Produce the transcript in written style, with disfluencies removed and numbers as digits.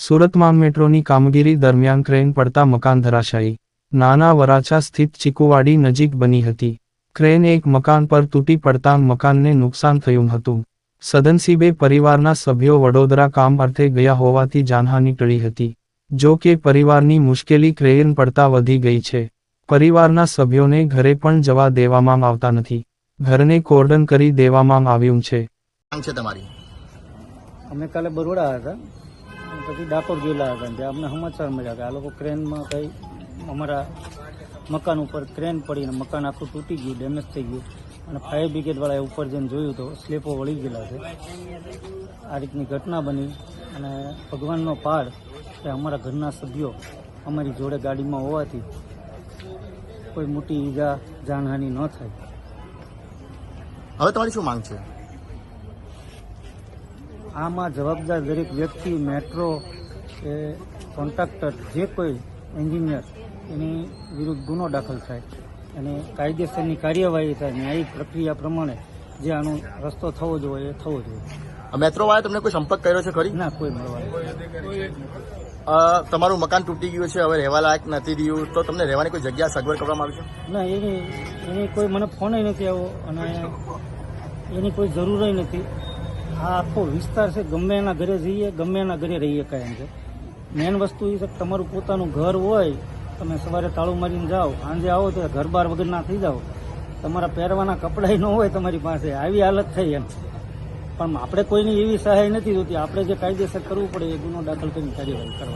સુરતમાં મેટ્રોની કામગીરી દરમિયાન ક્રેન પડતા મકાન ધરાશાયી. નાના વરાછા સ્થિત ચીકુવાડી નજીક બની હતી. ક્રેન એક મકાન પર તૂટી પડતાં મકાનને નુકસાન થયું હતું. સદનસીબે પરિવારના સભ્યો વડોદરા કામ અર્થે ગયા હોવાથી જાનહાનિ ટળી હતી. જો કે પરિવારની મુશ્કેલી ક્રેન પડતા વધી ગઈ છે. પરિવારના સભ્યોને ઘરે પણ જવા દેવામાં આવતા નથી. ઘરને કોર્ડન કરી દેવામાં આવ્યું છે. તમારી અમે કાલે બરોડા હતા, પછી ડાકોર ગયેલા હતા. ત્યાં અમને સમાચાર મળ્યા કે આ લોકો ક્રેનમાં કંઈ અમારા મકાન ઉપર ક્રેન પડીને મકાન આખું તૂટી ગયું, ડેમેજ થઈ ગયું. અને ફાયર બ્રિગેડવાળાએ ઉપર જઈને જોયું તો સ્લેપો વળી ગયેલા છે. આ રીતની ઘટના બની અને ભગવાનનો પાડ કે અમારા ઘરના સભ્યો અમારી જોડે ગાડીમાં હોવાથી કોઈ મોટી ઈજા જાનહાનિ ન થાય. હવે તમારી શું માંગ છે? આમાં જવાબદાર દરેક વ્યક્તિ, મેટ્રો કે કોન્ટ્રાક્ટર, જે કોઈ એન્જિનિયર, એની વિરુદ્ધ ગુનો દાખલ થાય અને કાયદેસરની કાર્યવાહી થાય. ન્યાયિક પ્રક્રિયા પ્રમાણે જે આનો રસ્તો થવો જોઈએ એ થવો જોઈએ. મેટ્રો વાળા તમને કોઈ સંપર્ક કર્યો છે ખરી? ના, કોઈ મળવા. તમારું મકાન તૂટી ગયું છે, હવે રહેવા લાયક નથી રહ્યું, તો તમને રહેવાની કોઈ જગ્યા સગવડ કરવામાં આવી છે? ના, એની કોઈ મને ફોન નથી આવ્યો અને એની કોઈ જરૂર નથી. આ આખો વિસ્તાર છે, ગમે એના ઘરે જઈએ, ગમે એના ઘરે રહીએ કાયમ છે. મેન વસ્તુ એ છે કે તમારું પોતાનું ઘર હોય, તમે સવારે તાળું મારીને જાઓ, સાંજે આવો તો ઘર બાર વગર ના થઈ જાઓ, તમારા પહેરવાના કપડાં ન હોય તમારી પાસે, આવી હાલત થઈ એમ. પણ આપણે કોઈની એવી સહાય નથી જોતી. આપણે જે કાયદેસર કરવું પડે એ ગુનો દાખલ કરીને કાર્યવાહી કરવા.